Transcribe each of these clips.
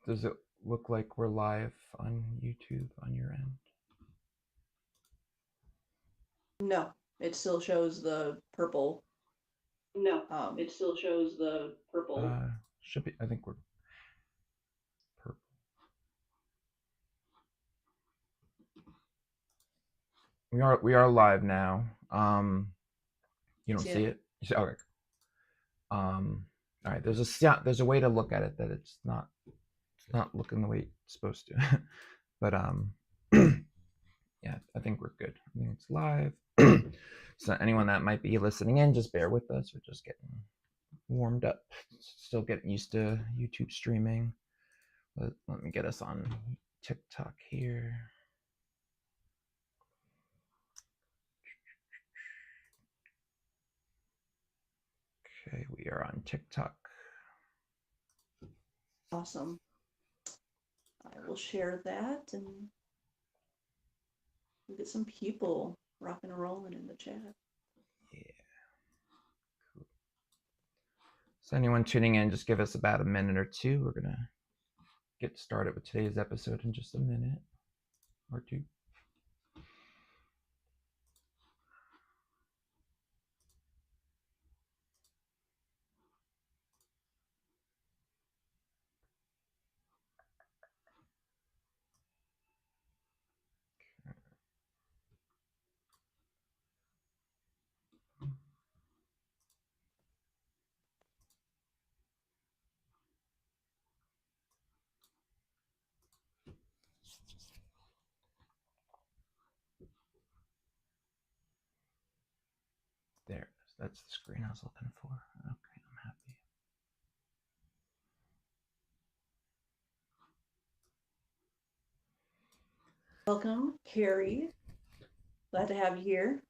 Does it look like we're live on YouTube on your end? No, it still shows the purple. No, it still shows the purple. Should be. I think we're purple. We are live now. You don't see it. You see, okay. All right. There's a way to look at it that it's not looking the way it's supposed to. But yeah, I think we're good. I think it's live. So anyone that might be listening in, just bear with us. We're just getting warmed up. Still getting used to YouTube streaming. Let me get us on TikTok here. Okay, we are on TikTok. Awesome. I will share that and we'll get some people rocking and rolling in the chat. Yeah. Cool. So anyone tuning in, just give us about a minute or two. We're going to get started with today's episode in just a minute or two. There it is. That's the screen I was looking for. Okay, I'm happy. Welcome, Carrie. Glad to have you here.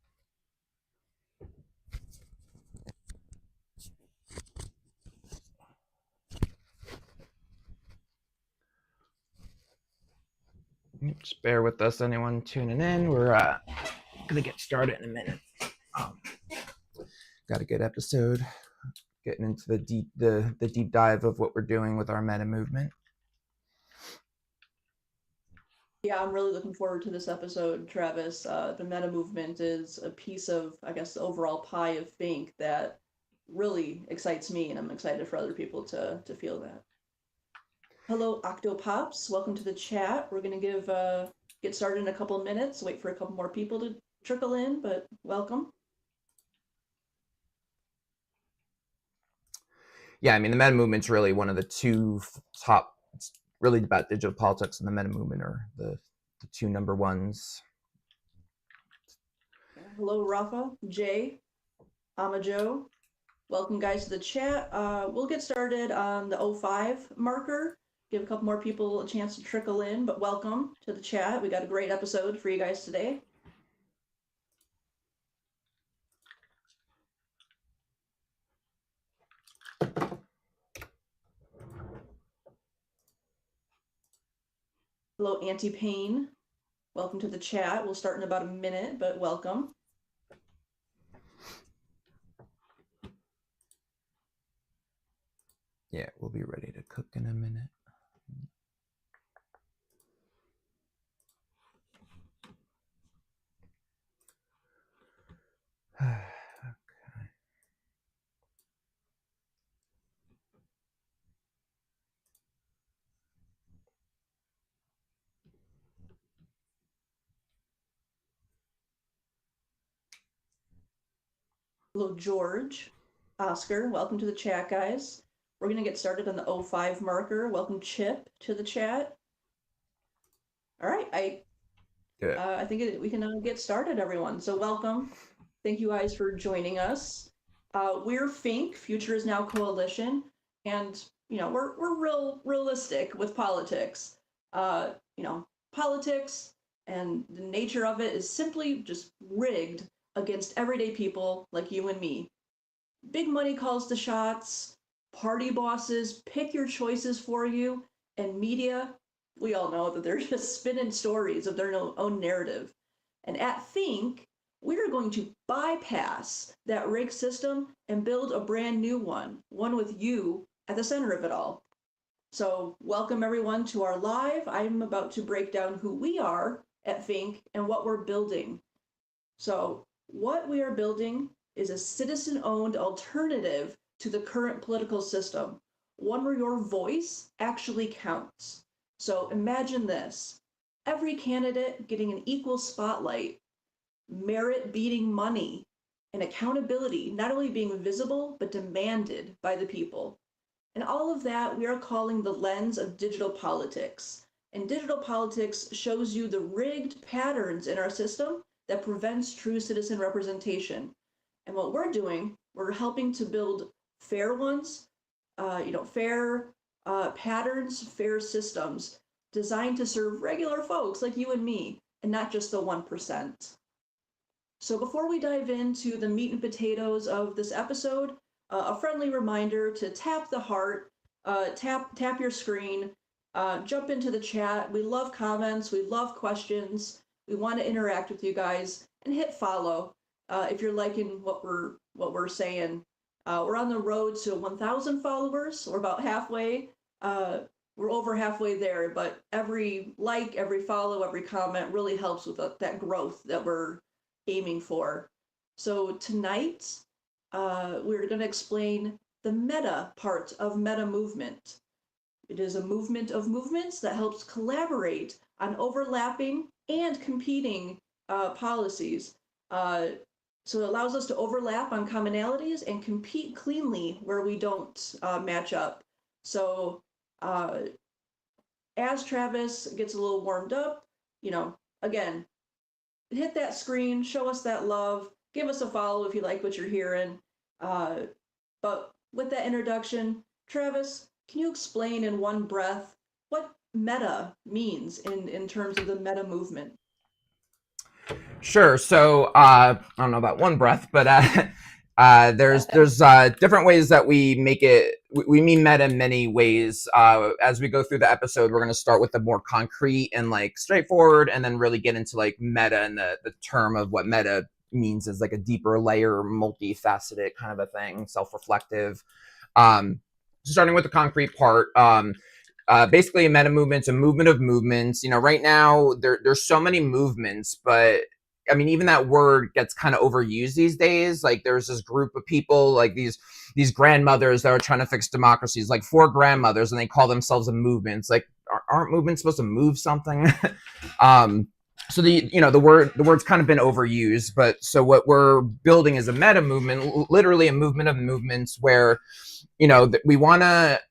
Just bear with us, anyone tuning in. We're gonna get started in a minute. Got a good episode. Getting into the deep dive of what we're doing with our meta movement. Yeah, I'm really looking forward to this episode, Travis. The meta movement is a piece of, I guess, the overall pie of Think that really excites me, and I'm excited for other people to feel that. Hello, Octopops. Welcome to the chat. We're going to get started in a couple of minutes, wait for a couple more people to trickle in, but welcome. Yeah, I mean, the meta movement's really one of the two top, it's really about digital politics, and the meta movement are the two number ones. Hello, Rafa, Jay, Amajo. Welcome, guys, to the chat. We'll get started on the 05 marker. Give a couple more people a chance to trickle in, but welcome to the chat. We got a great episode for you guys today. Hello, Anti-Pain. Welcome to the chat. We'll start in about a minute, but welcome. Yeah, we'll be ready to cook in a minute. Okay. Hello, George. Oscar, welcome to the chat, guys. We're going to get started on the 05 marker. Welcome, Chip, to the chat. All right, I think we can get started, everyone. So welcome. Thank you guys for joining us. We're Fink, Future is Now Coalition, and we're realistic with politics. Politics and the nature of it is simply just rigged against everyday people like you and me. Big money calls the shots, party bosses pick your choices for you, and media, we all know that they're just spinning stories of their own narrative. And at Think, we're going to bypass that rigged system and build a brand new one with you at the center of it all. So welcome everyone to our live. I'm about to break down who we are at Fink and what we're building. So what we are building is a citizen-owned alternative to the current political system, one where your voice actually counts. So imagine this, every candidate getting an equal spotlight, merit beating money, and accountability not only being visible, but demanded by the people. And all of that we are calling the lens of digital politics. And digital politics shows you the rigged patterns in our system that prevents true citizen representation. And what we're doing, we're helping to build fair ones, fair patterns, fair systems designed to serve regular folks like you and me, and not just the 1%. So before we dive into the meat and potatoes of this episode, a friendly reminder to tap the heart, tap your screen, jump into the chat. We love comments, we love questions. We want to interact with you guys, and hit follow if you're liking what we're saying. We're on the road to 1,000 followers. We're about halfway. We're over halfway there, but every like, every follow, every comment really helps with that growth that we're aiming for. So tonight, we're going to explain the meta part of meta movement. It is a movement of movements that helps collaborate on overlapping and competing policies. So it allows us to overlap on commonalities and compete cleanly where we don't match up. So as Travis gets a little warmed up, again, hit that screen, show us that love, give us a follow if you like what you're hearing. But with that introduction, Travis, can you explain in one breath what meta means in terms of the meta movement? Sure. So I don't know about one breath, but there's different ways that we make it. We mean meta in many ways. As we go through the episode, we're going to start with the more concrete and like straightforward, and then really get into like meta and the term of what meta means is like a deeper layer, multifaceted kind of a thing, self-reflective. Starting with the concrete part. Basically, a meta movement's a movement of movements. Right now there's so many movements, but I mean, even that word gets kind of overused these days. Like there's this group of people, like these grandmothers that are trying to fix democracies, like 4 grandmothers, and they call themselves a movement. It's like, aren't movements supposed to move something? So the word's kind of been overused, but so what we're building is a meta movement, literally a movement of movements where we want to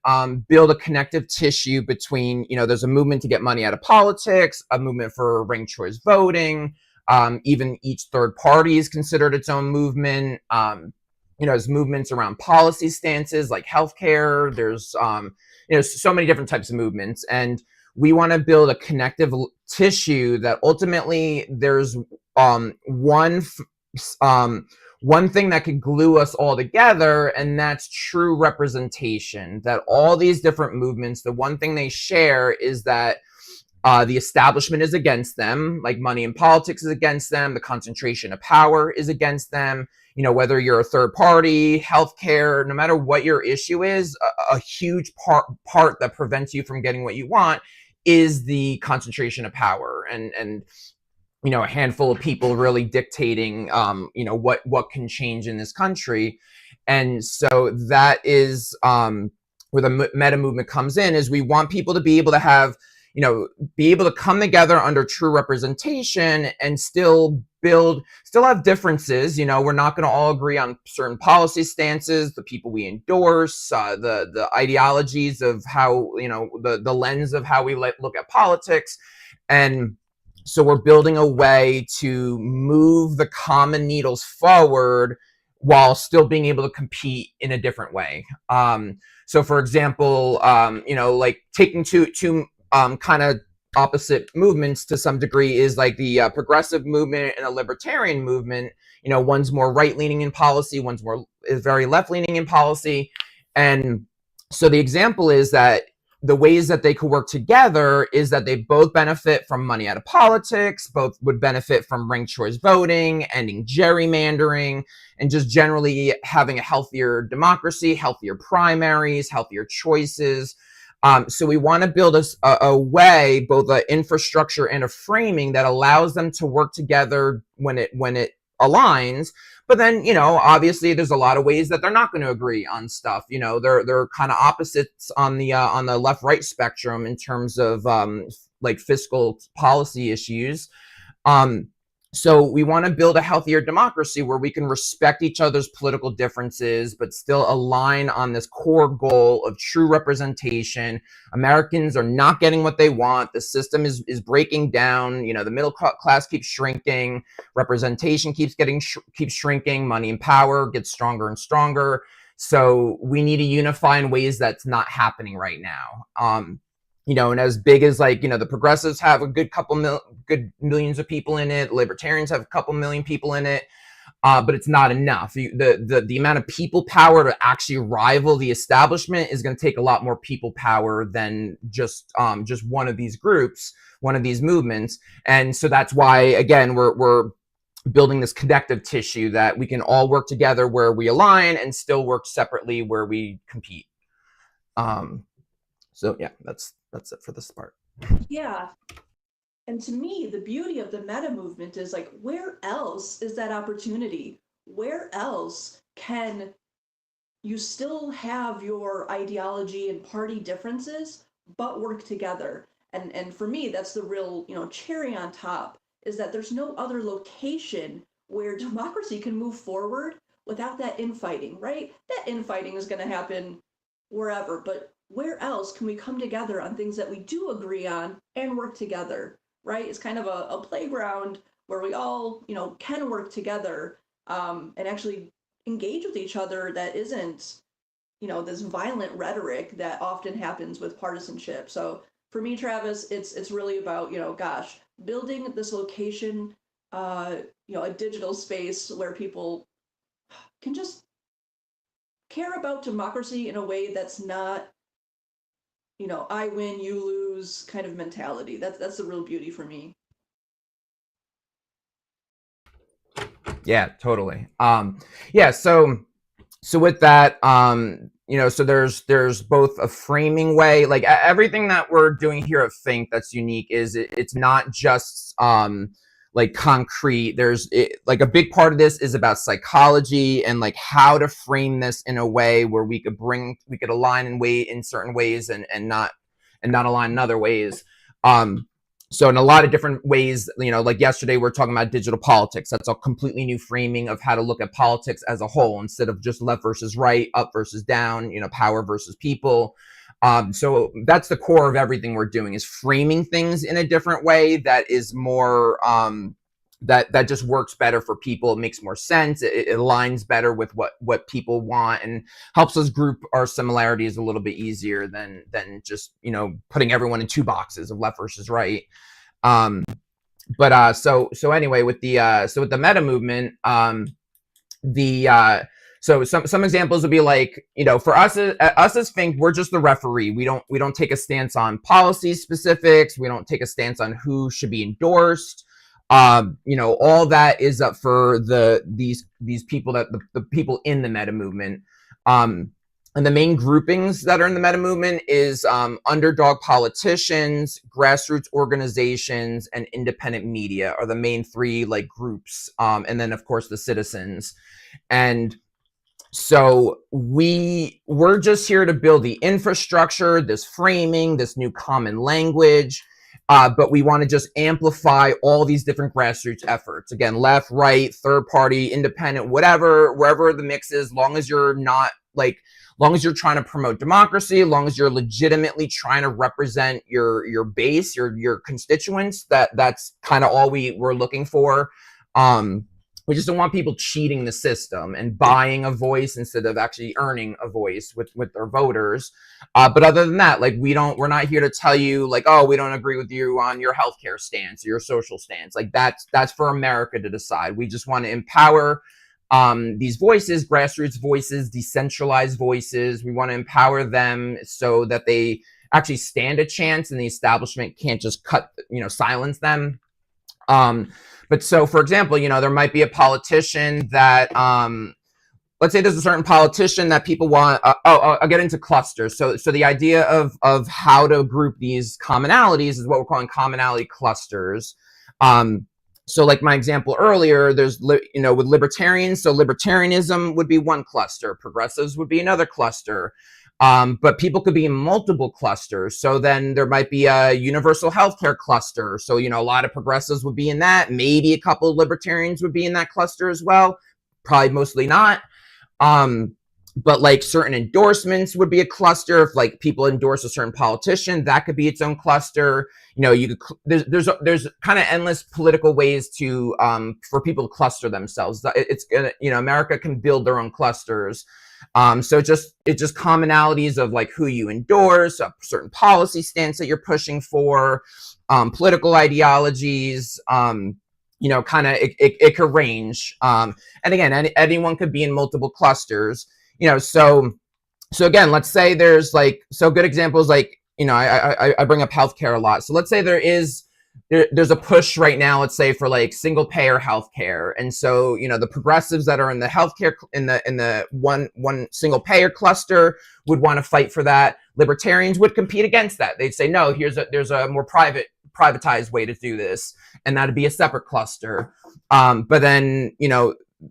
build a connective tissue between, there's a movement to get money out of politics, a movement for ranked choice voting. Even each third party is considered its own movement. There's movements around policy stances like healthcare. There's, so many different types of movements. And we want to build a connective tissue that ultimately there's one thing that could glue us all together, and that's true representation. That all these different movements, the one thing they share is that the establishment is against them, like money in politics is against them, the concentration of power is against them. Whether you're a third party, healthcare, no matter what your issue is, a huge part that prevents you from getting what you want is the concentration of power and a handful of people really dictating what can change in this country. And so that is where the meta movement comes in, is we want people to be able to have be able to come together under true representation and still have differences. We're not going to all agree on certain policy stances, the people we endorse, the ideologies of how, the lens of how we look at politics. And so we're building a way to move the common needles forward while still being able to compete in a different way. So for example, like taking two kind of opposite movements to some degree is like the progressive movement and a libertarian movement. One's more right-leaning in policy, one's is very left-leaning in policy. And so the example is that the ways that they could work together is that they both benefit from money out of politics, both would benefit from ranked choice voting, ending gerrymandering, and just generally having a healthier democracy, healthier primaries, healthier choices. So we want to build a way, both an infrastructure and a framing that allows them to work together when it aligns. But then, obviously there's a lot of ways that they're not going to agree on stuff. They're kind of opposites on the left right spectrum in terms of like fiscal policy issues. So we want to build a healthier democracy where we can respect each other's political differences, but still align on this core goal of true representation. Americans are not getting what they want. The system is breaking down. The middle class keeps shrinking. Representation keeps shrinking. Money and power gets stronger and stronger. So we need to unify in ways that's not happening right now. And as big as the progressives have a good millions of people in it, libertarians have a couple million people in it, but it's not enough. The amount of people power to actually rival the establishment is going to take a lot more people power than just one of these groups, one of these movements. And so that's why, again, we're building this connective tissue that we can all work together where we align and still work separately where we compete. So yeah, that's it for this part. Yeah. And to me, the beauty of the meta movement is like, where else is that opportunity? Where else can you still have your ideology and party differences, but work together? And for me, that's the real, cherry on top, is that there's no other location where democracy can move forward without that infighting, right? That infighting is going to happen wherever, but where else can we come together on things that we do agree on and work together, right? It's kind of a playground where we all, can work together and actually engage with each other that isn't, this violent rhetoric that often happens with partisanship. So for me, Travis, it's really about, building this location, a digital space where people can just care about democracy in a way that's not, I win, you lose kind of mentality. That's the real beauty for me. Yeah, totally. Yeah, so with that, so there's both a framing way, like everything that we're doing here at Think that's unique is it's not just like concrete. There's like a big part of this is about psychology and like how to frame this in a way where we could align in certain ways and not align in other ways. So in a lot of different ways, like yesterday, we're talking about digital politics. That's a completely new framing of how to look at politics as a whole, instead of just left versus right, up versus down, power versus people. So that's the core of everything we're doing, is framing things in a different way that is more, that just works better for people. It makes more sense. It aligns better with what people want and helps us group our similarities a little bit easier than just, putting everyone in two boxes of left versus right. So anyway, with the meta movement, so some examples would be like, for us as Think, we're just the referee. We don't take a stance on policy specifics. We don't take a stance on who should be endorsed. All that is up for these people, that the people in the meta movement. And the main groupings that are in the meta movement is underdog politicians, grassroots organizations, and independent media are the main three like groups. And then of course the citizens. And so we're just here to build the infrastructure, this framing, this new common language. But we want to just amplify all these different grassroots efforts. Again, left, right, third party, independent, whatever, wherever the mix is, long as you're trying to promote democracy, long as you're legitimately trying to represent your base, your constituents, that's kind of all we're looking for. We just don't want people cheating the system and buying a voice instead of actually earning a voice with their voters. But other than that, like we're not here to tell you like, oh, we don't agree with you on your healthcare stance or your social stance. Like that's for America to decide. We just want to empower these voices, grassroots voices, decentralized voices. We want to empower them so that they actually stand a chance and the establishment can't just silence them. But so, for example, there might be a politician that let's say there's a certain politician that people want. I'll get into clusters. So the idea of how to group these commonalities is what we're calling commonality clusters. So like my example earlier, there's, with libertarians, so libertarianism would be one cluster, progressives would be another cluster. But people could be in multiple clusters. So then there might be a universal healthcare cluster. So, a lot of progressives would be in that. Maybe a couple of libertarians would be in that cluster as well. Probably mostly not. But like certain endorsements would be a cluster. If like people endorse a certain politician, that could be its own cluster. You could, there's kind of endless political ways to for people to cluster themselves. It's gonna, America can build their own clusters. So it's just commonalities of like who you endorse, a certain policy stance that you're pushing for, political ideologies, kind of it could range. And again, anyone could be in multiple clusters, so again, let's say there's like, so good examples, like, I bring up healthcare a lot. So let's say there's a push right now, let's say, for like single payer healthcare. And so, the progressives that are in the healthcare, in the one single payer cluster would want to fight for that. Libertarians would compete against that. They'd say, no, there's a more privatized way to do this. And that'd be a separate cluster. But then,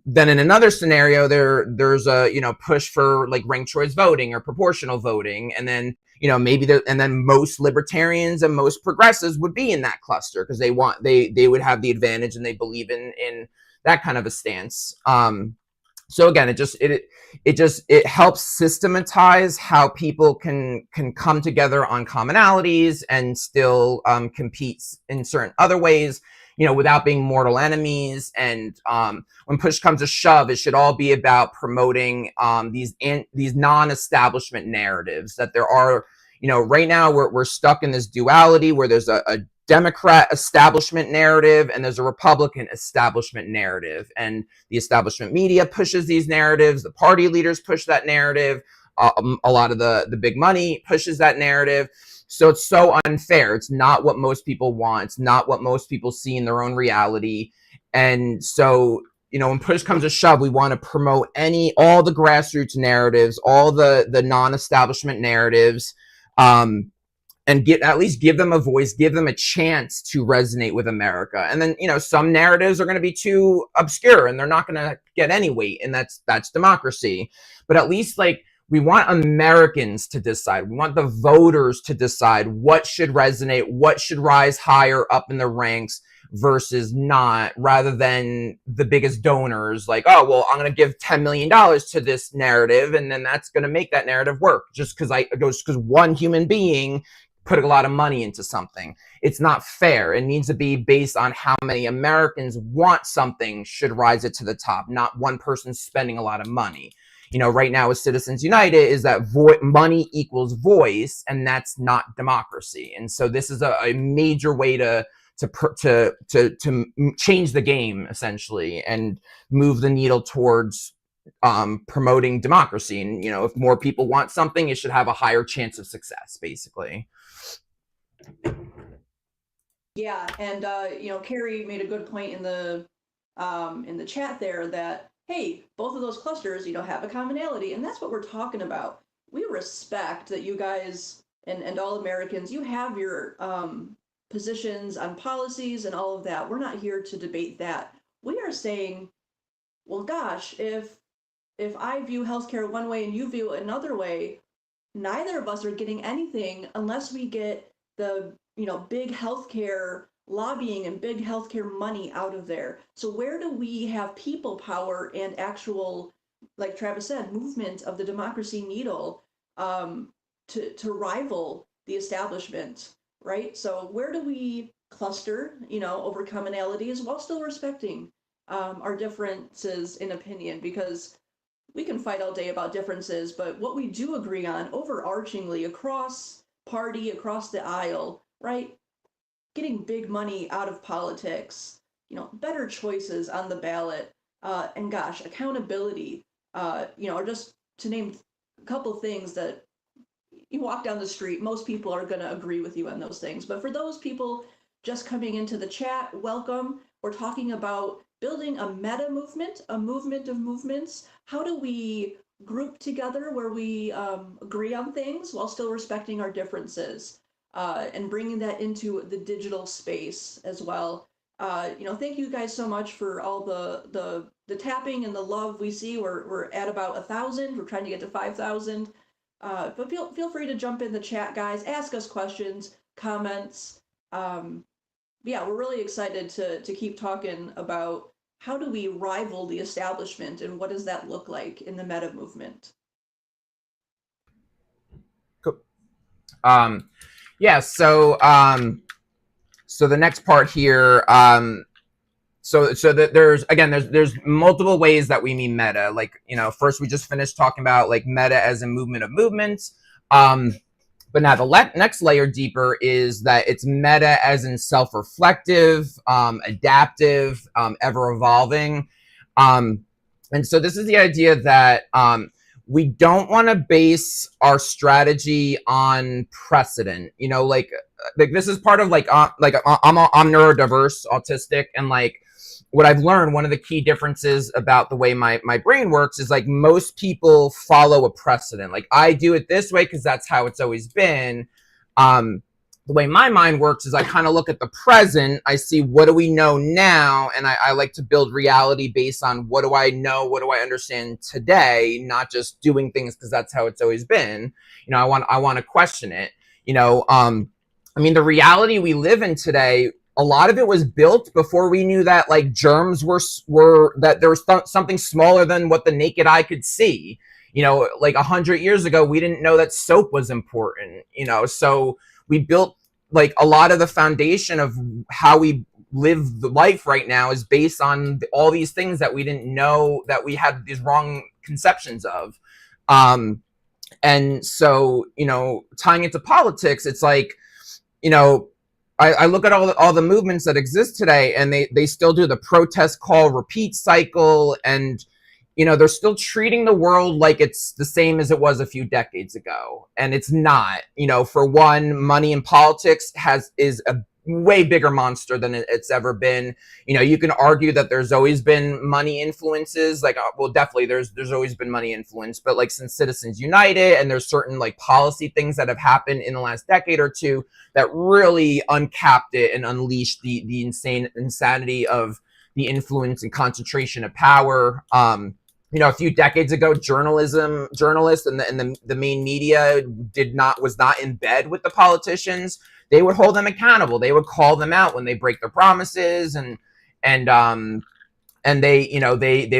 then in another scenario, there's a, push for like ranked choice voting or proportional voting. And then, and then most libertarians and most progressives would be in that cluster because they would have the advantage and they believe in that kind of a stance. So again, it helps systematize how people can come together on commonalities and still compete in certain other ways, without being mortal enemies. And when push comes to shove, it should all be about promoting these non-establishment narratives that there are. Right now we're stuck in this duality where there's a Democrat establishment narrative and there's a Republican establishment narrative, and the establishment media pushes these narratives, the party leaders push that narrative, a lot of the big money pushes that narrative. So it's so unfair. It's not what most people want. It's not what most people see in their own reality. And so, when push comes to shove, we want to promote all the grassroots narratives, all the non-establishment narratives, and at least give them a voice, give them a chance to resonate with America. And then, some narratives are going to be too obscure and they're not going to get any weight, and that's democracy. But at least, like, we want Americans to decide. We want the voters to decide what should resonate, what should rise higher up in the ranks versus not, rather than the biggest donors like, oh, well, I'm going to give $10 million to this narrative, and then that's going to make that narrative work just because one human being put a lot of money into something. It's not fair. It needs to be based on how many Americans want something should rise it to the top, not one person spending a lot of money. Right now with Citizens United is that money equals voice, and that's not democracy. And so this is a major way to change the game, essentially, and move the needle towards promoting democracy. And if more people want something, it should have a higher chance of success, basically. Yeah, and Carrie made a good point in the chat there that, hey, both of those clusters, have a commonality, and that's what we're talking about. We respect that you guys and all Americans, you have your positions on policies and all of that. We're not here to debate that. We are saying, well, gosh, if I view healthcare one way and you view it another way, neither of us are getting anything unless we get the big healthcare lobbying and big healthcare money out of there. So where do we have people power and actual, like Travis said, movement of the democracy needle to rival the establishment, right? So where do we cluster, over commonalities while still respecting our differences in opinion? Because we can fight all day about differences, but what we do agree on overarchingly across party, across the aisle, right? Getting big money out of politics, better choices on the ballot, and gosh, accountability, or just to name a couple things that you walk down the street, most people are going to agree with you on those things. But for those people just coming into the chat, welcome. We're talking about building a meta movement, a movement of movements. How do we group together where we agree on things while still respecting our differences, and bringing that into the digital space as well. Thank you guys so much for all the tapping and the love we see. We're at about 1,000. We're trying to get to 5,000. But feel free to jump in the chat, guys. Ask us questions, comments. Yeah, we're really excited to keep talking about how do we rival the establishment and what does that look like in the meta movement. Cool. Yeah. So the next part here. So that there's multiple ways that we mean meta. Like, first we just finished talking about like meta as a movement of movements. But now the next layer deeper is that it's meta as in self-reflective, adaptive, ever-evolving. And so this is the idea that we don't want to base our strategy on precedent. Like this is part of I'm neurodiverse, autistic, and like what I've learned, one of the key differences about the way my brain works is like most people follow a precedent. Like I do it this way because that's how it's always been. The way my mind works is I kind of look at the present. I see what do we know now, and I like to build reality based on what do I know, what do I understand today, not just doing things because that's how it's always been. I want to question it. The reality we live in today, a lot of it was built before we knew that like germs were that there was something smaller than what the naked eye could see. Like 100 years ago, we didn't know that soap was important. So we built like a lot of the foundation of how we live the life right now is based on all these things that we didn't know, that we had these wrong conceptions of. And so, tying into politics, it's like, I look at all the movements that exist today, and they still do the protest call repeat cycle, and they're still treating the world like it's the same as it was a few decades ago, and it's not. For one, money in politics is a way bigger monster than it's ever been. You can argue that there's always been money influences, like definitely there's always been money influence, but like since Citizens United, and there's certain like policy things that have happened in the last decade or two that really uncapped it and unleashed the insanity of the influence and concentration of power. A few decades ago, journalists and the main media was not in bed with the politicians. They would hold them accountable. They would call them out when they break their promises, and they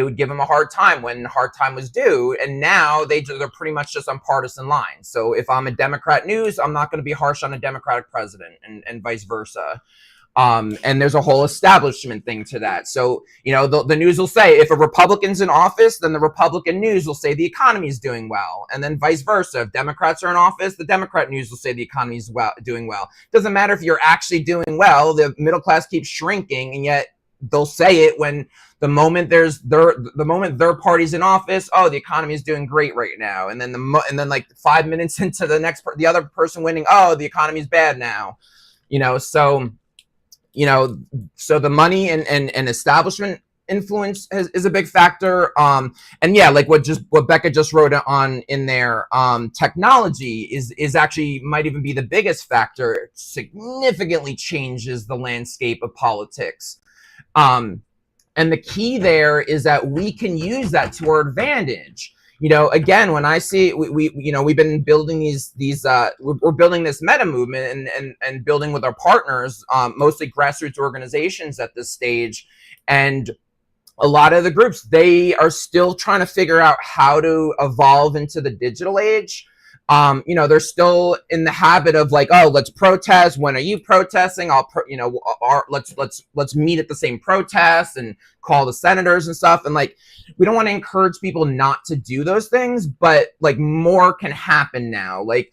would give them a hard time when hard time was due. And now they're pretty much just on partisan lines. So if I'm a Democrat news, I'm not going to be harsh on a Democratic president, and vice versa. And there's a whole establishment thing to that. So, the news will say if a Republican's in office, then the Republican news will say the economy is doing well. And then vice versa. If Democrats are in office, the Democrat news will say the economy is doing well. Doesn't matter if you're actually doing well, the middle class keeps shrinking, and yet they'll say it when the moment their party's in office, oh, the economy is doing great right now. And then like 5 minutes into the other person winning, oh, the economy is bad now. So the money and establishment influence is a big factor. And yeah, like what Becca just wrote on in there, technology is actually might even be the biggest factor. It significantly changes the landscape of politics. And the key there is that we can use that to our advantage. Again, when I see we've been building we're building this meta movement and building with our partners, mostly grassroots organizations at this stage. And a lot of the groups, they are still trying to figure out how to evolve into the digital age. They're still in the habit of like, oh, let's protest. When are you protesting? Let's meet at the same protest and call the senators and stuff. And like, we don't want to encourage people not to do those things, but like more can happen now. Like,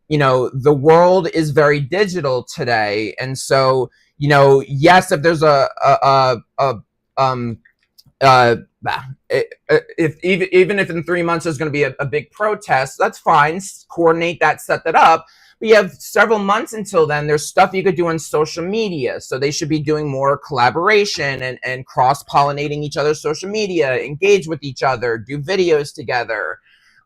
the world is very digital today. And so, yes, if there's even if in 3 months there's going to be a big protest, that's fine. Coordinate that, set that up. But you have several months until then. There's stuff you could do on social media. So they should be doing more collaboration and cross-pollinating each other's social media, engage with each other, do videos together.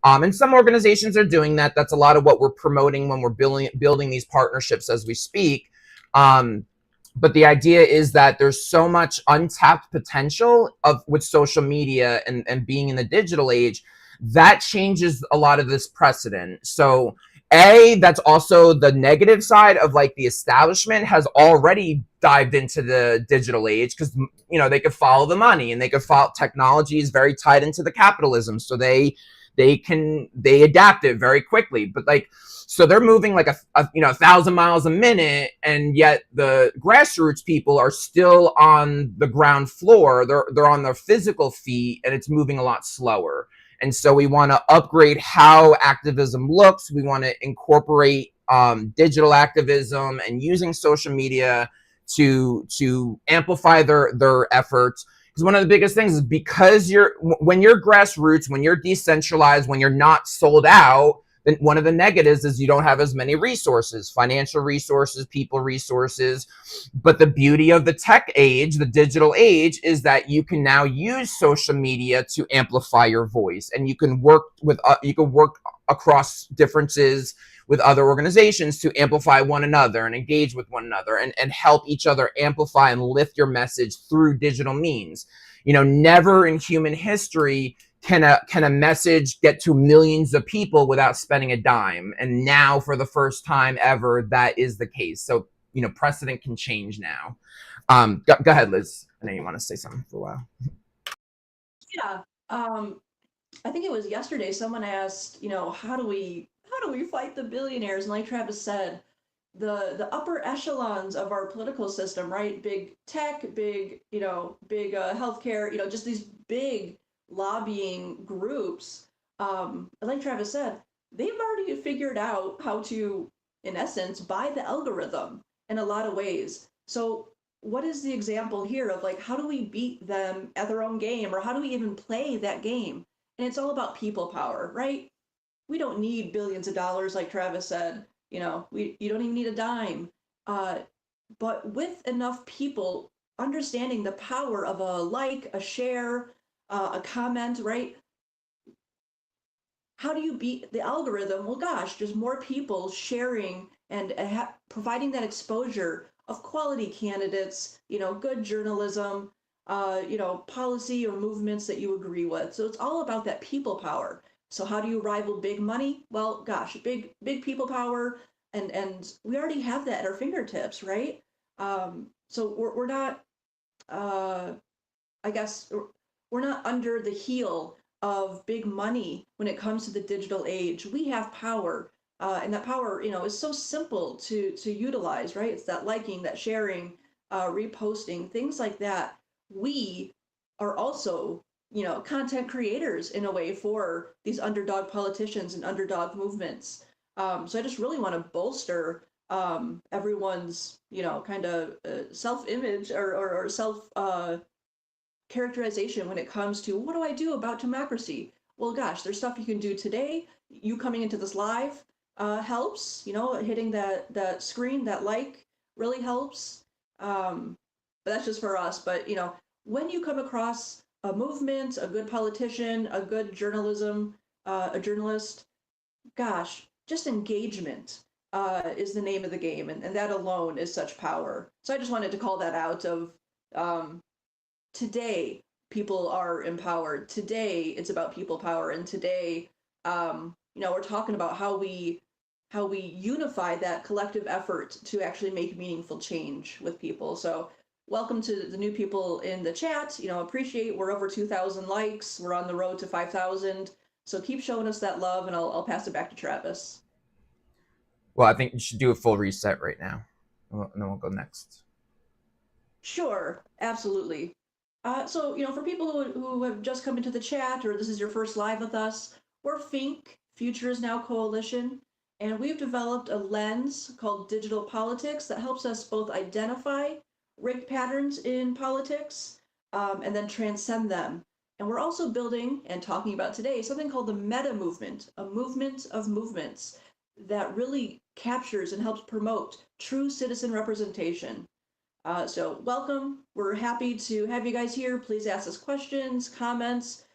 And some organizations are doing that. That's a lot of what we're promoting when we're building these partnerships as we speak. But the idea is that there's so much untapped potential with social media and being in the digital age that changes a lot of this precedent. So that's also the negative side of like the establishment has already dived into the digital age because they could follow the money and they could follow technology is very tied into the capitalism. So they adapt it very quickly. But like, so they're moving like a 1,000 miles a minute, and yet the grassroots people are still on the ground floor. They're on their physical feet, and it's moving a lot slower. And so we want to upgrade how activism looks. We want to incorporate digital activism and using social media to amplify their efforts. Because one of the biggest things is because when you're grassroots, when you're decentralized, when you're not sold out, then one of the negatives is you don't have as many resources, financial resources, people resources. But the beauty of the tech age, the digital age, is that you can now use social media to amplify your voice, and you can work across differences with other organizations to amplify one another and engage with one another and help each other amplify and lift your message through digital means. Never in human history can a message get to millions of people without spending a dime. And now for the first time ever, that is the case. So, precedent can change now. Go ahead, Liz. I know you want to say something for a while. Yeah. I think it was yesterday someone asked, how do we fight the billionaires? And like Travis said, the upper echelons of our political system, right? Big tech, big healthcare, just these big lobbying groups. Like Travis said, they've already figured out how to, in essence, buy the algorithm in a lot of ways. So what is the example here of like how do we beat them at their own game, or how do we even play that game? And it's all about people power, right? We don't need billions of dollars, like Travis said. You don't even need a dime. But with enough people understanding the power of a like, a share, a comment, right? How do you beat the algorithm? Well, gosh, just more people sharing and providing that exposure of quality candidates, good journalism, policy or movements that you agree with. So it's all about that people power. So how do you rival big money? Well, gosh, big people power, and we already have that at our fingertips, right? So we're not, I guess, we're not under the heel of big money when it comes to the digital age. We have power, and that power, is so simple to utilize, right? It's that liking, that sharing, reposting, things like that. We are also, content creators in a way for these underdog politicians and underdog movements. So I just really want to bolster everyone's, kind of self-image or self characterization when it comes to what do I do about democracy? Well, gosh, there's stuff you can do today. You coming into this live helps. Hitting that screen, that like really helps. But that's just for us. But when you come across a movement, a good politician, a good a journalist, gosh, just engagement is the name of the game, and that alone is such power. So I just wanted to call that out of today people are empowered. Today it's about people power, and today we're talking about how we unify that collective effort to actually make meaningful change with people. So welcome to the new people in the chat. Appreciate we're over 2,000 likes. We're on the road to 5,000. So keep showing us that love, and I'll pass it back to Travis. Well, I think you should do a full reset right now, and then we'll go next. Sure, absolutely. So, for people who have just come into the chat, or this is your first live with us, we're FINC, Future is Now Coalition, and we've developed a lens called digital politics that helps us both identify rigged patterns in politics and then transcend them. And we're also building and talking about today something called the meta movement, a movement of movements. that really captures and helps promote true citizen representation. So welcome. We're happy to have you guys here. Please ask us questions, comments,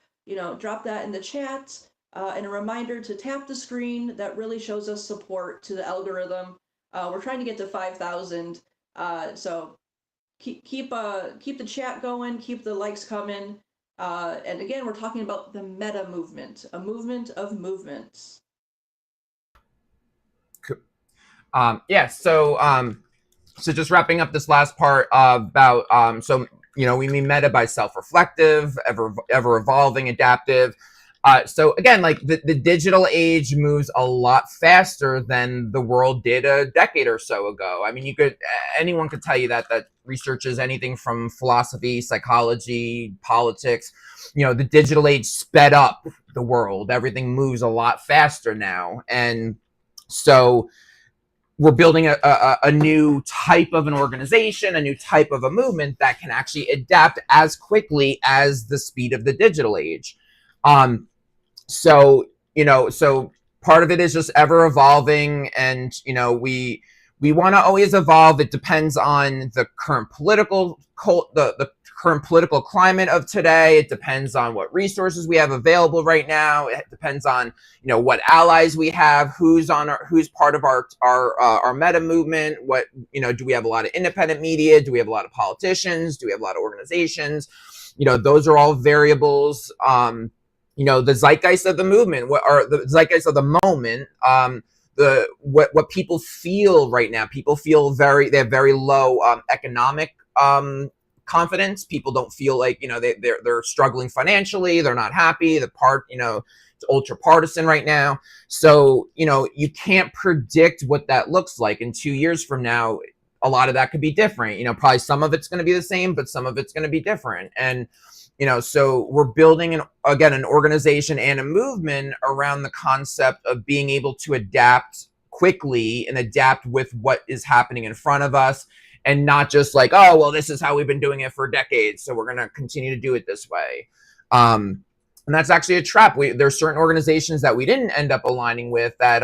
drop that in the chat. And a reminder to tap the screen. That really shows us support to the algorithm. We're trying to get to 5,000. So keep the chat going, keep the likes coming. And again, we're talking about the meta movement, a movement of movements. Yeah. So just wrapping up this last part about we mean meta by self-reflective, ever evolving, adaptive. So again, like the digital age moves a lot faster than the world did a decade or so ago. I mean, anyone could tell you that researches anything from philosophy, psychology, politics. The digital age sped up the world. Everything moves a lot faster now, and so we're building a new type of an organization, a new type of a movement that can actually adapt as quickly as the speed of the digital age. So part of it is just ever evolving, and we want to always evolve. It depends on the current the current political climate of today. It depends on what resources we have available right now. It depends on what allies we have, who's part of our meta movement. What do we have a lot of independent media? Do we have a lot of politicians? Do we have a lot of organizations? Those are all variables. The zeitgeist of the movement, the zeitgeist of the moment. What people feel right now. People feel they have very low economic confidence. People don't feel like they're struggling financially. They're not happy. It's ultra partisan right now. So you can't predict what that looks like in 2 years from now. A lot of that could be different. Probably some of it's going to be the same, but some of it's going to be different. And so we're building an organization and a movement around the concept of being able to adapt quickly and adapt with what is happening in front of us, and not just like, oh, well, this is how we've been doing it for decades, so we're going to continue to do it this way. And that's actually a trap. There's certain organizations that we didn't end up aligning with that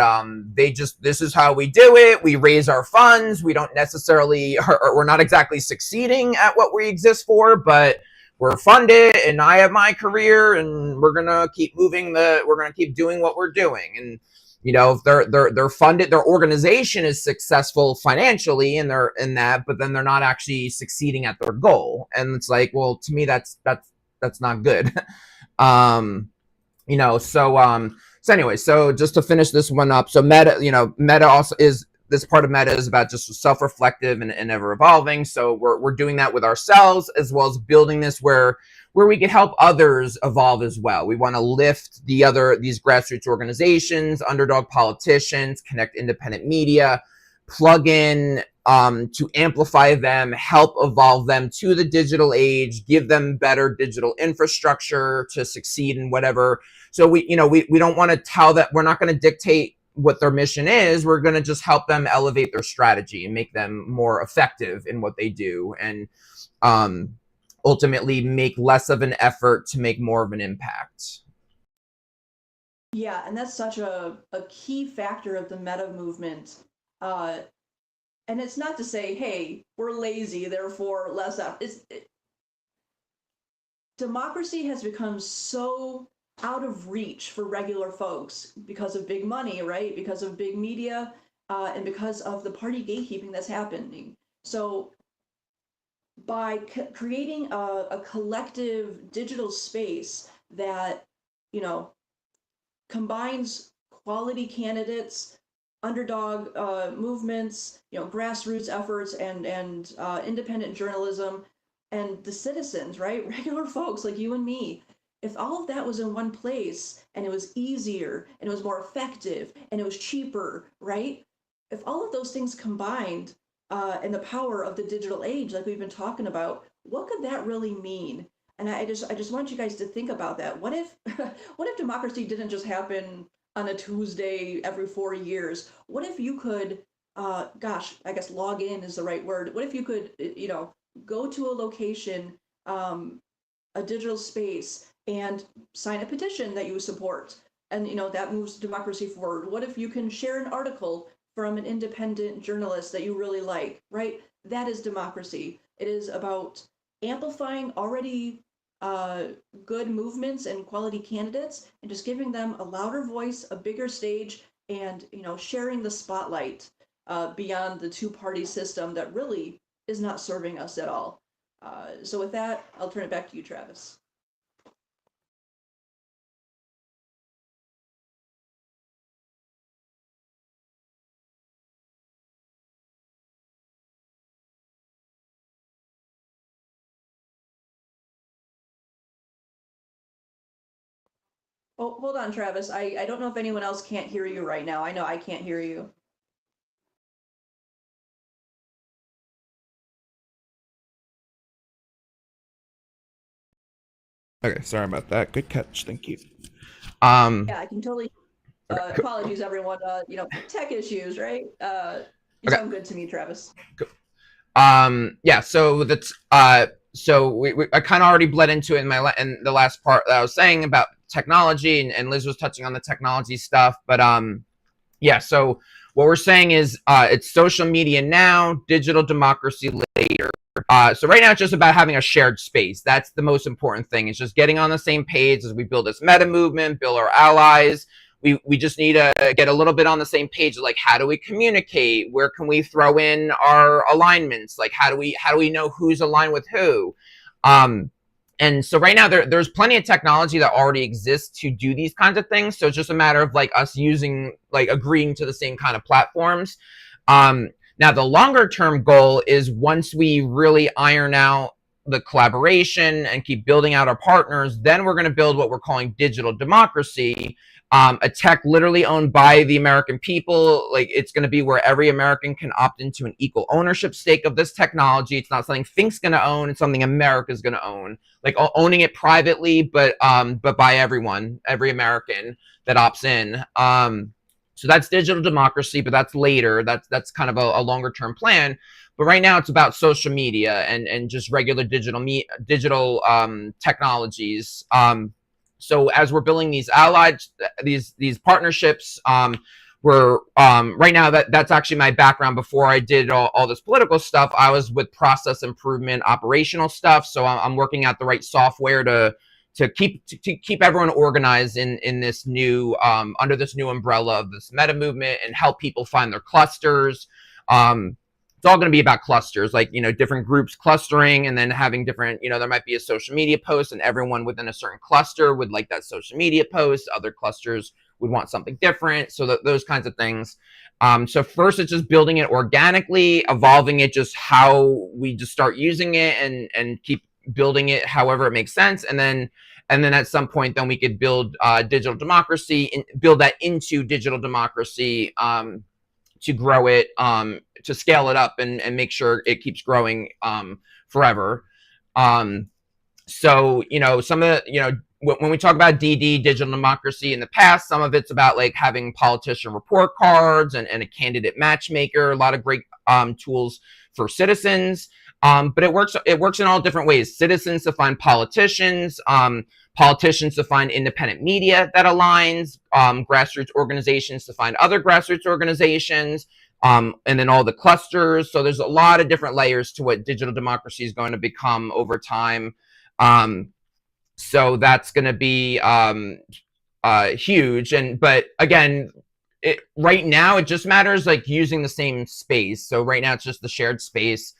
this is how we do it. We raise our funds. We don't necessarily, we're not exactly succeeding at what we exist for, but we're funded, and I have my career, and we're gonna keep we're gonna keep doing what we're doing. And if they're funded, their organization is successful financially, and they're in that, but then they're not actually succeeding at their goal. And it's like, well, to me, that's not good. So anyway, so just to finish this one up, so meta also is, this part of meta is about just self-reflective and ever evolving. So we're doing that with ourselves, as well as building this where we can help others evolve as well. We want to lift these grassroots organizations, underdog politicians, connect independent media, plug in to amplify them, help evolve them to the digital age, give them better digital infrastructure to succeed in whatever. So we don't want to tell that, we're not going to dictate what their mission is. We're going to just help them elevate their strategy and make them more effective in what they do, and ultimately make less of an effort to make more of an impact. Yeah, and that's such a key factor of the meta movement. And it's not to say, hey, we're lazy, therefore less effort. Democracy has become so out of reach for regular folks because of big money, right? Because of big media, and because of the party gatekeeping that's happening. So by creating a collective digital space that, combines quality candidates, underdog movements, grassroots efforts, and independent journalism, and the citizens, right? Regular folks like you and me. If all of that was in one place, and it was easier, and it was more effective, and it was cheaper, right? If all of those things combined, and the power of the digital age, like we've been talking about, what could that really mean? And I just want you guys to think about that. What if what if democracy didn't just happen on a Tuesday every 4 years? What if you could, gosh, I guess log in is the right word. What if you could, go to a location, a digital space, and sign a petition that you support, and that moves democracy forward. What if you can share an article from an independent journalist that you really like, right? That is democracy. It is about amplifying already good movements and quality candidates and just giving them a louder voice, a bigger stage, and sharing the spotlight beyond the two-party system that really is not serving us at all. So with that, I'll turn it back to you, Travis. Oh, hold on, Travis. I don't know if anyone else can't hear you right now. I know I can't hear you. Okay, sorry about that. Good catch. Thank you. Yeah, I can totally. Okay. Apologies, everyone. Tech issues, right? You Okay. sound good to me, Travis. Yeah. So that's so I kind of already bled into it in the last part that I was saying about technology, and Liz was touching on the technology stuff, but yeah. So what we're saying is it's social media now, digital democracy later. So right now it's just about having a shared space. That's the most important thing. It's just getting on the same page as we build this meta movement, build our allies. We just need to get a little bit on the same page. Like, how do we communicate? Where can we throw in our alignments? Like, how do we know who's aligned with who? And so right now there's plenty of technology that already exists to do these kinds of things. So it's just a matter of like us agreeing to the same kind of platforms. Now the longer term goal is once we really iron out the collaboration and keep building out our partners, then we're going to build what we're calling digital democracy, a tech literally owned by the American people. Like, it's going to be where every American can opt into an equal ownership stake of this technology. It's not something Think's going to own. It's something America's going to own. Like, owning it privately, but by everyone, every American that opts in. So that's digital democracy, but that's later. That's kind of a longer term plan. But right now it's about social media and just regular digital technologies. So as we're building these these partnerships, we're right now that's actually my background. Before I did all this political stuff, I was with process improvement, operational stuff. So I'm working out the right software to keep everyone organized in this new under this new umbrella of this meta movement and help people find their clusters. It's all going to be about clusters, like, different groups clustering, and then having different, there might be a social media post and everyone within a certain cluster would like that social media post. Other clusters would want something different. So those kinds of things. So first it's just building it organically, evolving it, just how we just start using it and keep building it however it makes sense. And then at some point, then we could build digital democracy and build that into digital democracy, to grow it, to scale it up and make sure it keeps growing forever. So, some of the, when we talk about DD, digital democracy in the past, some of it's about like having politician report cards and a candidate matchmaker, a lot of great tools for citizens. But it works in all different ways. Citizens to find politicians, politicians to find independent media that aligns, grassroots organizations to find other grassroots organizations, and then all the clusters. So there's a lot of different layers to what digital democracy is going to become over time. So that's going to be huge. But again, right now it just matters like using the same space. So right now it's just the shared space.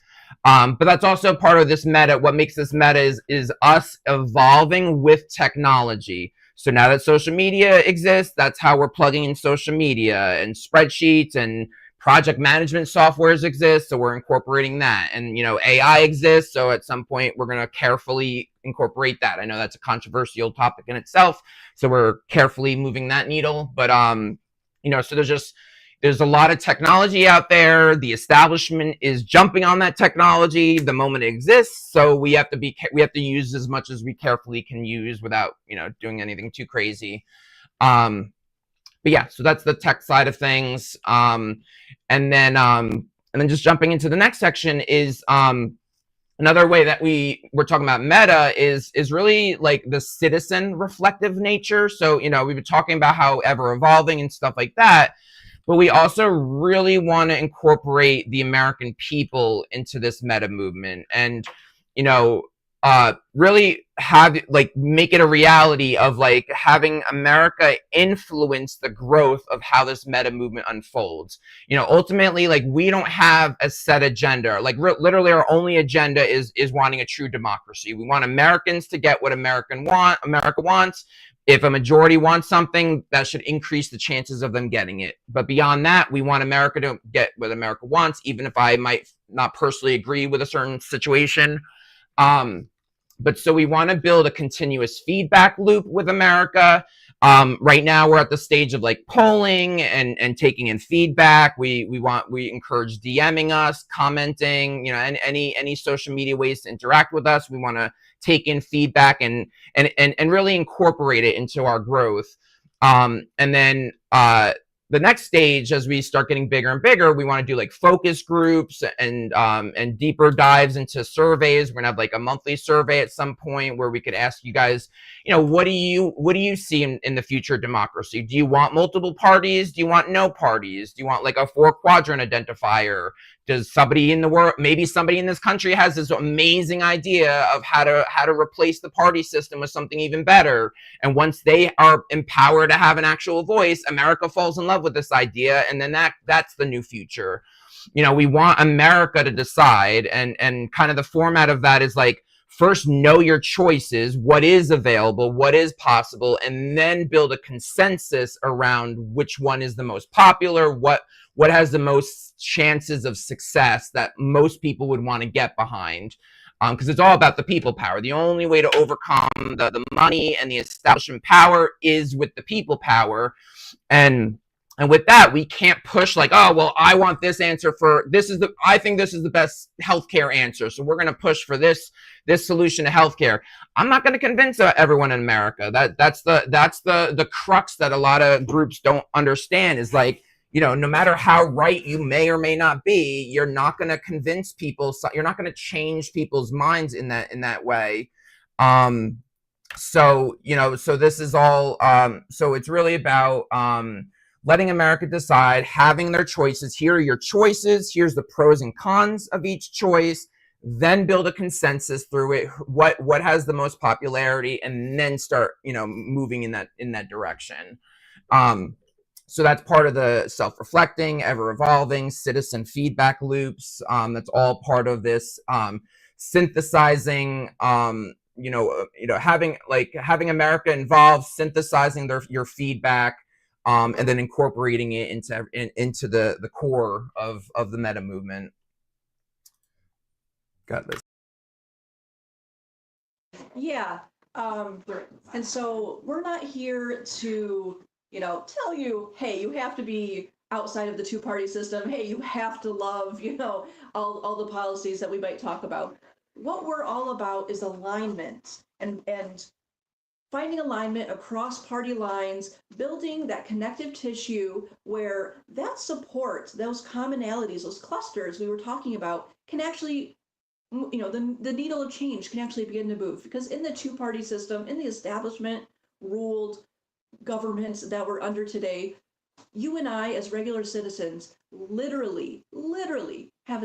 But that's also part of this meta. What makes this meta is us evolving with technology. So now that social media exists, that's how we're plugging in social media, and spreadsheets and project management softwares exist. So we're incorporating that. And, AI exists. So at some point we're going to carefully incorporate that. I know that's a controversial topic in itself. So we're carefully moving that needle. But, so there's a lot of technology out there. The establishment is jumping on that technology the moment it exists. So we have to use as much as we carefully can use without, doing anything too crazy. But yeah, so that's the tech side of things. And then just jumping into the next section is, another way that we're talking about meta is really like the citizen reflective nature. So, we've been talking about how ever evolving and stuff like that, but we also really want to incorporate the American people into this meta movement, and really have like make it a reality of like having America influence the growth of how this meta movement unfolds. Ultimately, like, we don't have a set agenda. Like, literally our only agenda is wanting a true democracy. We want Americans to get what America wants. If a majority wants something, that should increase the chances of them getting it. But beyond that, we want America to get what America wants, even if I might not personally agree with a certain situation. But so we want to build a continuous feedback loop with America. Right now we're at the stage of like polling and taking in feedback. We encourage DMing us, commenting, and any social media ways to interact with us. We want to take in feedback and really incorporate it into our growth. And then the next stage, as we start getting bigger and bigger, we want to do like focus groups and deeper dives into surveys. We're gonna have like a monthly survey at some point where we could ask you guys, what do you see in the future of democracy? Do you want multiple parties? Do you want no parties? Do you want like a 4-quadrant identifier? Does somebody in the world, maybe somebody in this country, has this amazing idea of how to replace the party system with something even better? And once they are empowered to have an actual voice, America falls in love with this idea, and then that's the new future. We want America to decide, and kind of the format of that is like, first know your choices, what is available, what is possible, and then build a consensus around which one is the most popular, what has the most chances of success that most people would want to get behind. Because it's all about the people power. The only way to overcome the money and the establishment power is with the people power. And with that, we can't push like, oh, well, I want this answer I think this is the best healthcare answer, so we're going to push for this solution to healthcare. I'm not going to convince everyone in America. That's the crux that a lot of groups don't understand, is like, no matter how right you may or may not be, you're not going to convince people. You're not going to change people's minds in that way. So this is all. So it's really about letting America decide, having their choices. Here are your choices. Here's the pros and cons of each choice. Then build a consensus through it. What has the most popularity, and then start moving in that direction. So that's part of the self-reflecting, ever-evolving citizen feedback loops. That's all part of this synthesizing. Having America involved, synthesizing your feedback, and then incorporating it into the core of the meta movement. Got this. Yeah. And so we're not here to tell you, hey, you have to be outside of the two-party system. Hey, you have to love, all the policies that we might talk about. What we're all about is alignment and finding alignment across party lines, building that connective tissue where that support, those commonalities, those clusters we were talking about, can actually, the needle of change can actually begin to move. Because in the two-party system, in the establishment ruled governments that we're under today, you and I, as regular citizens, literally have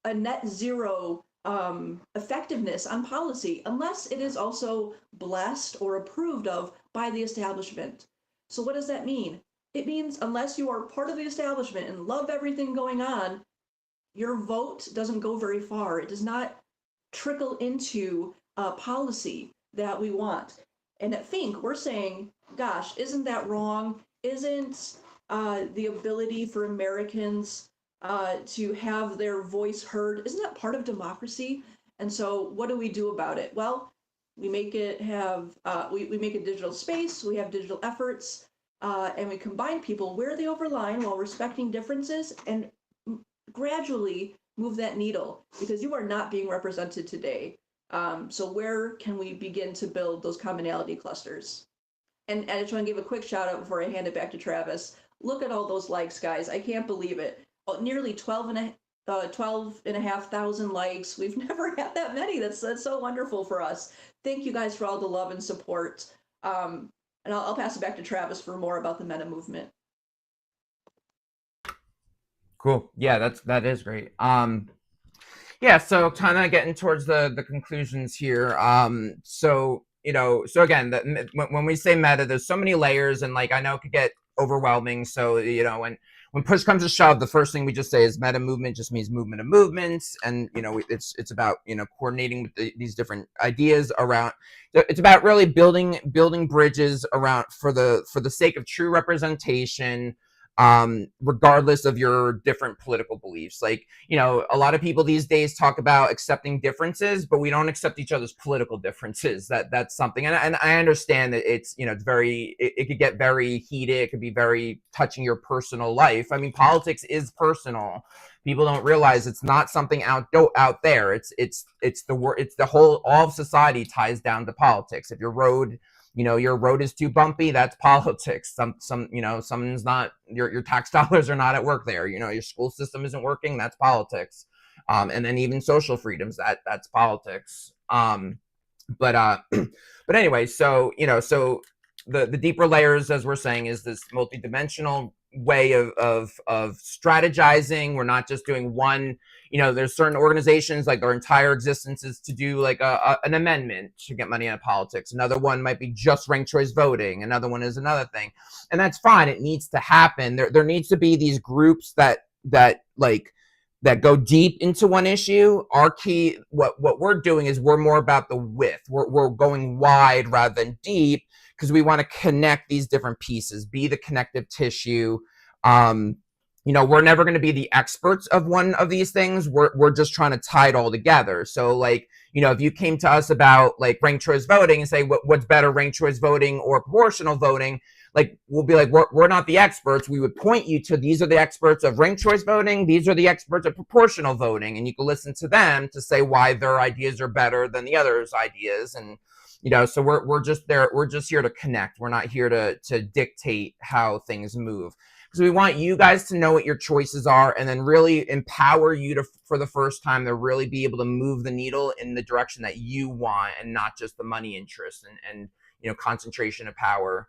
a net zero effectiveness on policy unless it is also blessed or approved of by the establishment. So what does that mean? It means unless you are part of the establishment and love everything going on, your vote doesn't go very far. It does not trickle into policy that we want. And at Fink, we're saying, gosh, isn't that wrong? Isn't the ability for Americans to have their voice heard, isn't that part of democracy? And so what do we do about it? Well, we make it have, we make a digital space, we have digital efforts, and we combine people where they overline while respecting differences and gradually move that needle, because you are not being represented today. So where can we begin to build those commonality clusters? And I just want to give a quick shout out before I hand it back to Travis. Look at all those likes, guys. I can't believe it. Oh, nearly 12 12,500 likes. We've never had that many. That's so wonderful for us. Thank you guys for all the love and support. And I'll pass it back to Travis for more about the meta movement. Cool. Yeah, that is great. Yeah, so kind of getting towards the conclusions here. So again, when we say meta, there's so many layers, and like I know it could get overwhelming. So when push comes to shove, the first thing we just say is meta movement just means movement of movements, and it's about coordinating with these different ideas around. It's about really building bridges around for the sake of true representation, regardless of your different political beliefs. Like, a lot of people these days talk about accepting differences, but we don't accept each other's political differences. That's something. And I understand that it's, it's very, it could get very heated. It could be very touching your personal life. I mean, politics is personal. People don't realize it's not something out there. It's the whole, all of society ties down to politics. If your road is too bumpy, that's politics. Someone's not, your tax dollars are not at work there. Your school system isn't working, that's politics. And then even social freedoms, that's politics. But anyway, so the deeper layers, as we're saying, is this multidimensional way of strategizing. We're not just doing one. There's certain organizations, like their entire existence is to do like an amendment to get money out of politics. Another one might be just ranked choice voting. Another one is another thing, and that's fine. It needs to happen. There needs to be these groups that go deep into one issue. Our key, what we're doing is we're more about the width. We're going wide rather than deep, because we want to connect these different pieces, be the connective tissue. We're never going to be the experts of one of these things. We're just trying to tie it all together. So like, if you came to us about like ranked choice voting and say, what's better, ranked choice voting or proportional voting? Like, we'll be like, we're not the experts. We would point you to, these are the experts of ranked choice voting. These are the experts of proportional voting. And you can listen to them to say why their ideas are better than the others' ideas. And, so we're just there. We're just here to connect. We're not here to dictate how things move, because we want you guys to know what your choices are, and then really empower you to, for the first time, to really be able to move the needle in the direction that you want, and not just the money interest and concentration of power.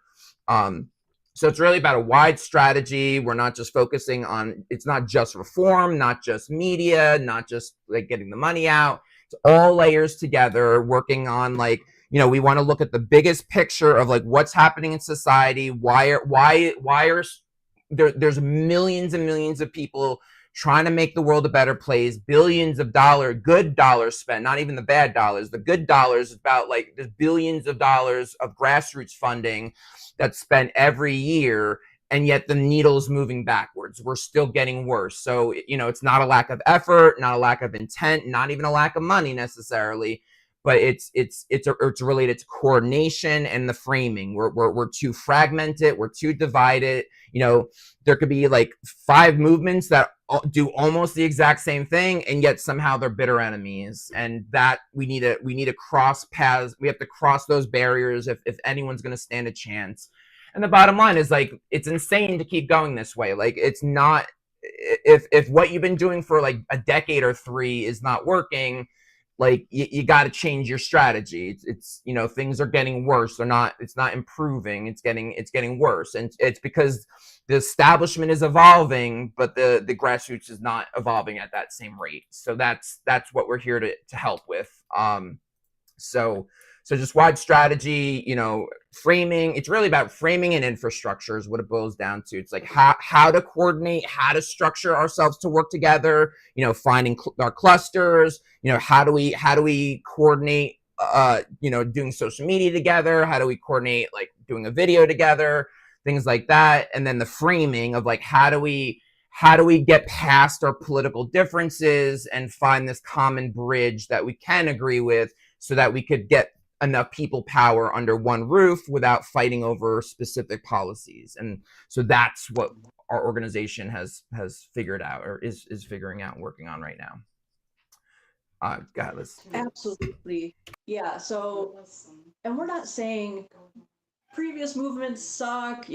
So it's really about a wide strategy. We're not just focusing on, it's not just reform, not just media, not just like getting the money out. It's all layers together, working on like, we want to look at the biggest picture of like what's happening in society. Why are there's millions and millions of people trying to make the world a better place, billions of good dollars spent, not even the bad dollars. The good dollars is about like there's billions of dollars of grassroots funding that's spent every year, and yet the needle is moving backwards. We're still getting worse. So, it's not a lack of effort, not a lack of intent, not even a lack of money necessarily, but it's related to coordination and the framing. We're too fragmented, we're too divided. There could be like 5 movements that do almost the exact same thing, and yet somehow they're bitter enemies. And that we need to cross paths. We have to cross those barriers if anyone's going to stand a chance. And the bottom line is like, it's insane to keep going this way. Like, it's not, if what you've been doing for like a decade or 3 is not working, like you got to change your strategy. It's things are getting worse. It's not improving. It's getting worse. And it's because the establishment is evolving, but the grassroots is not evolving at that same rate. So that's what we're here to help with. So just wide strategy, framing. It's really about framing and infrastructure is what it boils down to. It's like how to coordinate, how to structure ourselves to work together, finding our clusters, how do we coordinate, doing social media together? How do we coordinate, like doing a video together, things like that? And then the framing of like, how do we get past our political differences and find this common bridge that we can agree with, so that we could get enough people power under one roof without fighting over specific policies. And so that's what our organization has figured out, or is figuring out and working on right now. God, let's... Absolutely. Yeah. So, and we're not saying previous movements suck,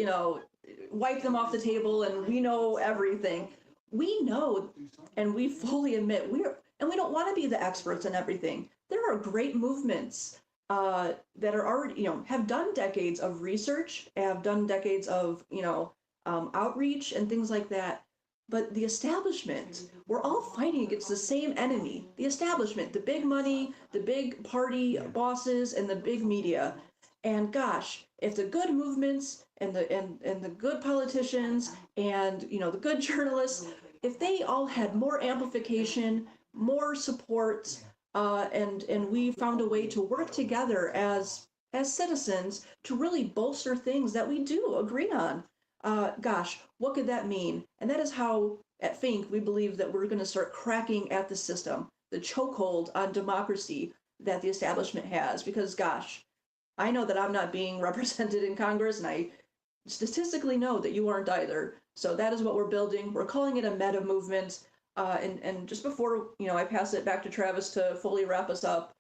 wipe them off the table and we know everything. we know and we fully admit we don't want to be the experts in everything. There are great movements that are already, have done decades of research, have done decades of, outreach and things like that. But the establishment, we're all fighting against the same enemy. The establishment, the big money, the big party bosses, and the big media. And gosh, if the good movements and the good politicians and the good journalists, if they all had more amplification, more support, and we found a way to work together as citizens to really bolster things that we do agree on. Gosh, what could that mean? And that is how at Fink we believe that we're going to start cracking at the system, the chokehold on democracy that the establishment has. Because gosh, I know that I'm not being represented in Congress, and I statistically know that you aren't either. So that is what we're building. We're calling it a meta movement. And just before I pass it back to Travis to fully wrap us up,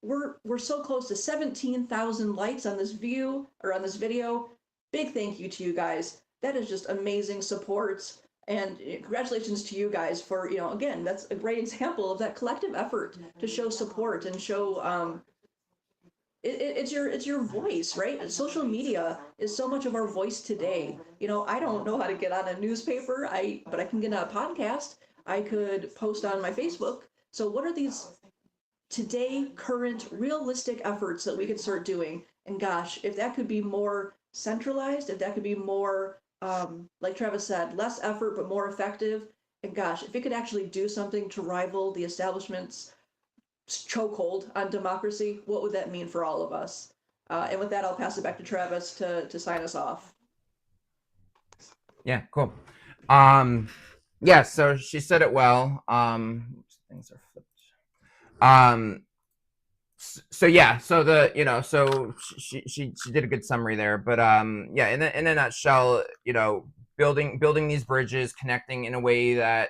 we're so close to 17,000 likes on this view or on this video. Big thank you to you guys. That is just amazing support. And congratulations to you guys for, again, that's a great example of that collective effort to show support and show it's your voice, right? Social media is so much of our voice today. I don't know how to get on a newspaper, but I can get on a podcast. I could post on my Facebook. So what are these today, current, realistic efforts that we could start doing? And gosh, if that could be more centralized, if that could be more, like Travis said, less effort but more effective, and gosh, if it could actually do something to rival the establishment's chokehold on democracy, what would that mean for all of us? And with that, I'll pass it back to Travis to sign us off. Yeah, cool. Yeah, so she said it well. Things are flipped. So yeah, so so she did a good summary there, but yeah, in a nutshell, building these bridges, connecting in a way that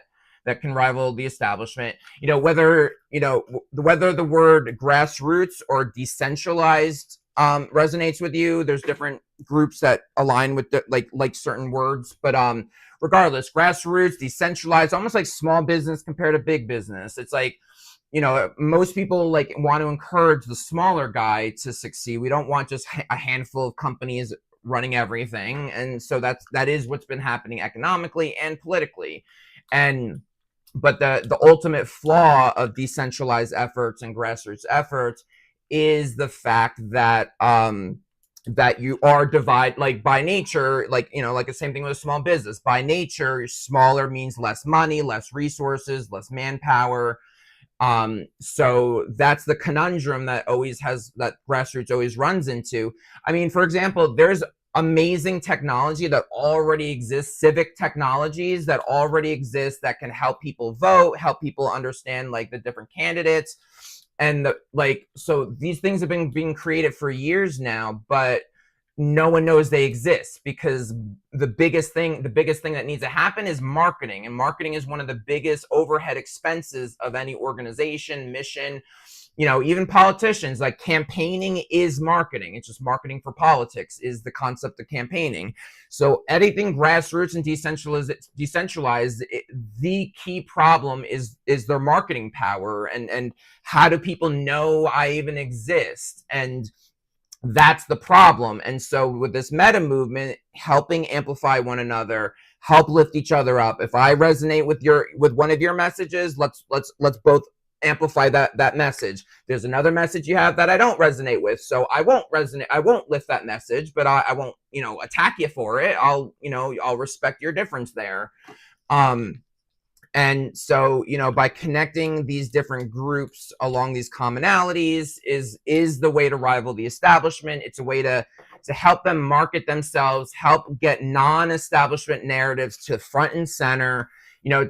can rival the establishment. Whether the word grassroots or decentralized resonates with you. There's different groups that align with like certain words, but regardless, grassroots, decentralized, almost like small business compared to big business. It's like, most people want to encourage the smaller guy to succeed. We don't want just a handful of companies running everything. And so that is what's been happening economically and politically. But the ultimate flaw of decentralized efforts and grassroots efforts is the fact that that you are divided, by nature, like the same thing with a small business. By nature, smaller means less money, less resources, less manpower. So that's the conundrum that grassroots always runs into. I mean, for example, there's amazing technology that already exists, civic technologies that already exist that can help people vote, help people understand the different candidates. And so these things have been being created for years now, but no one knows they exist, because the biggest thing that needs to happen is marketing. And marketing is one of the biggest overhead expenses of any organization, mission. Even politicians, campaigning is marketing. It's just marketing for politics is the concept of campaigning. So anything grassroots and decentralized, the key problem is their marketing power, and how do people know I even exist? And that's the problem. And so with this meta movement, helping amplify one another, help lift each other up. If I resonate with one of your messages, let's both amplify that message. There's another message you have that I don't resonate with, so I won't lift that message, but I won't attack you for it. I'll respect your difference there. And so, by connecting these different groups along these commonalities is the way to rival the establishment. It's a way to help them market themselves, help get non-establishment narratives to front and center.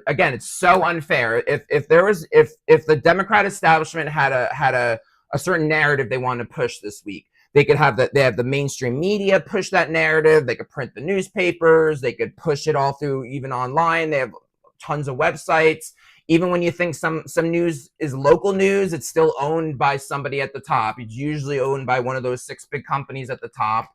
Again, it's so unfair. If the Democrat establishment had a certain narrative they wanted to push this week, they could have they have the mainstream media push that narrative. They could print the newspapers. They could push it all through, even online. They have tons of websites. Even when you think some news is local news, it's still owned by somebody at the top. It's usually owned by one of those 6 big companies at the top.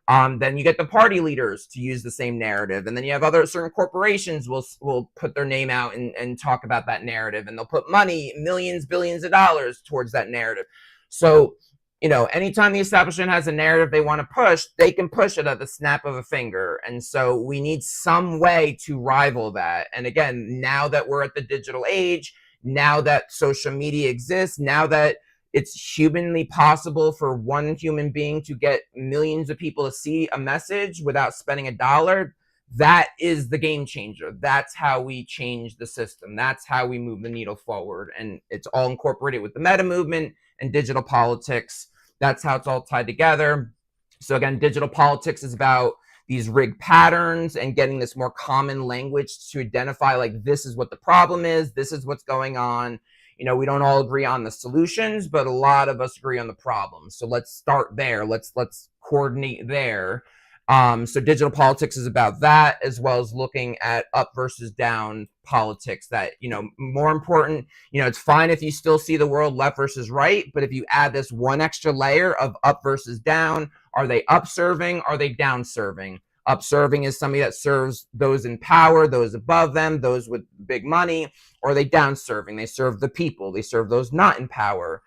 Then you get the party leaders to use the same narrative, and then you have other certain corporations will put their name out and talk about that narrative, and they'll put money, millions, billions of dollars towards that narrative. So, anytime the establishment has a narrative they want to push, they can push it at the snap of a finger. And so we need some way to rival that. And again, now that we're at the digital age, now that social media exists, now that it's humanly possible for one human being to get millions of people to see a message without spending $1, that is the game changer. That's how we change the system. That's how we move the needle forward. And it's all incorporated with the meta movement and digital politics. That's how it's all tied together. So again, digital politics is about these rigged patterns and getting this more common language to identify, like, this is what the problem is, this is what's going on. We don't all agree on the solutions, but a lot of us agree on the problems. So let's start there. Let's coordinate there. So digital politics is about that, as well as looking at up versus down politics. That, more important, it's fine if you still see the world left versus right, but if you add this one extra layer of up versus down, are they up serving? Are they down serving? Up serving is somebody that serves those in power, those above them, those with big money. Or are they down serving? They serve the people. They serve those not in power.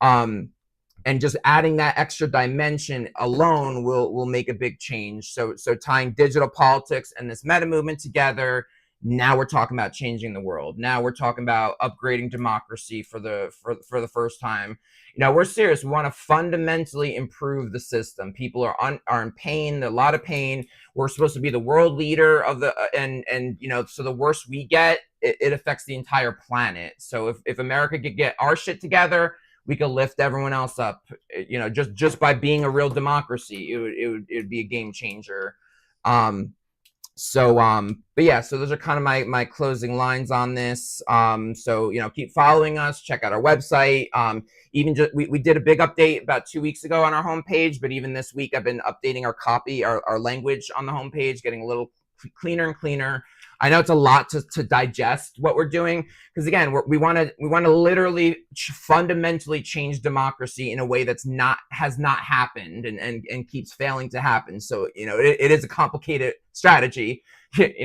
And just adding that extra dimension alone will make a big change. So tying digital politics and this meta movement together, now we're talking about changing the world. Now we're talking about upgrading democracy for the first time. We're serious. We want to fundamentally improve the system. People are in pain, a lot of pain. We're supposed to be the world leader of the so the worse we get, it affects the entire planet. So if America could get our shit together, we could lift everyone else up. Just by being a real democracy, it would be a game changer. But yeah, so those are kind of my closing lines on this. So keep following us, check out our website. Even just we did a big update about 2 weeks ago on our homepage, but even this week I've been updating our language on the homepage, getting a little cleaner and cleaner. I know it's a lot to digest what we're doing, because again, we want to literally fundamentally change democracy in a way has not happened and keeps failing to happen. So it is a complicated strategy,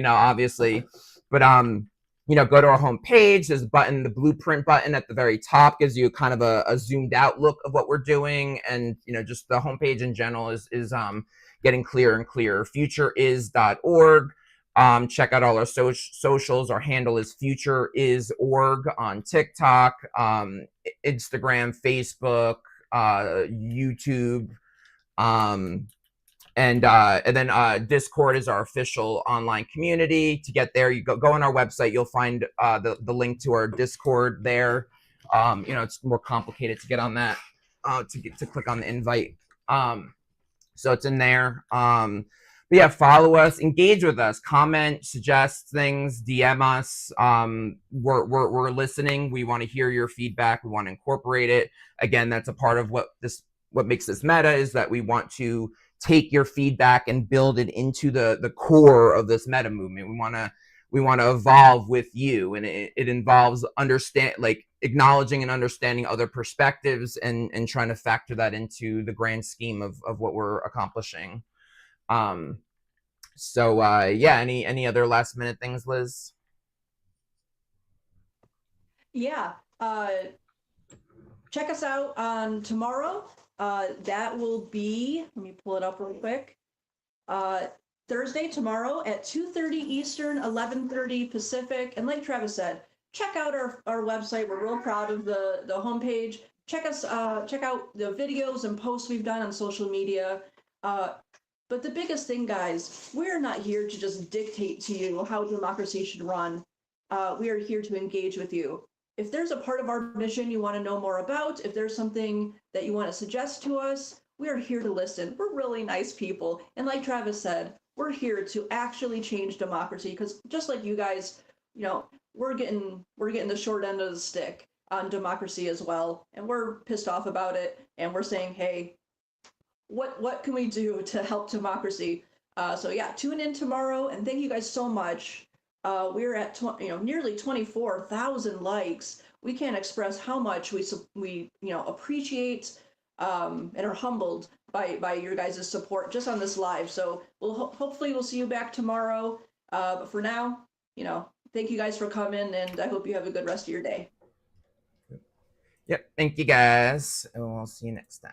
obviously, but go to our homepage. There's a button, the blueprint button at the very top, gives you kind of a zoomed out look of what we're doing, and just the homepage in general is getting clearer and clearer. Futureis.org. Check out all our socials. Our handle is futureis.org on TikTok, Instagram, Facebook, YouTube, and then Discord is our official online community. To get there, you go on our website. You'll find the link to our Discord there. It's more complicated to get on that, to click on the invite. So it's in there. But yeah, follow us, engage with us, comment, suggest things, DM us. We're listening. We want to hear your feedback. We want to incorporate it. Again, that's a part of what makes this meta, is that we want to take your feedback and build it into the core of this meta movement. We want to evolve with you, and it involves acknowledging and understanding other perspectives and trying to factor that into the grand scheme of what we're accomplishing. Yeah, any other last minute things, Liz? Yeah, check us out on tomorrow. That will be, let me pull it up real quick. Thursday, tomorrow at 2:30 Eastern, 11:30 Pacific. And like Travis said, check out our website. We're real proud of the homepage. Check out the videos and posts we've done on social media. But the biggest thing, guys, we're not here to just dictate to you how democracy should run. We are here to engage with you. If there's a part of our mission you want to know more about, if there's something that you want to suggest to us, we are here to listen. We're really nice people. And like Travis said, we're here to actually change democracy, because just like you guys, we're getting the short end of the stick on democracy as well. And we're pissed off about it. And we're saying, hey, what can we do to help democracy? So yeah, tune in tomorrow, and thank you guys so much. We're at nearly 24,000 likes. We can't express how much we appreciate and are humbled by your guys' support just on this live. So hopefully we'll see you back tomorrow. But for now, thank you guys for coming, and I hope you have a good rest of your day. Yep. Thank you guys. And we'll see you next time.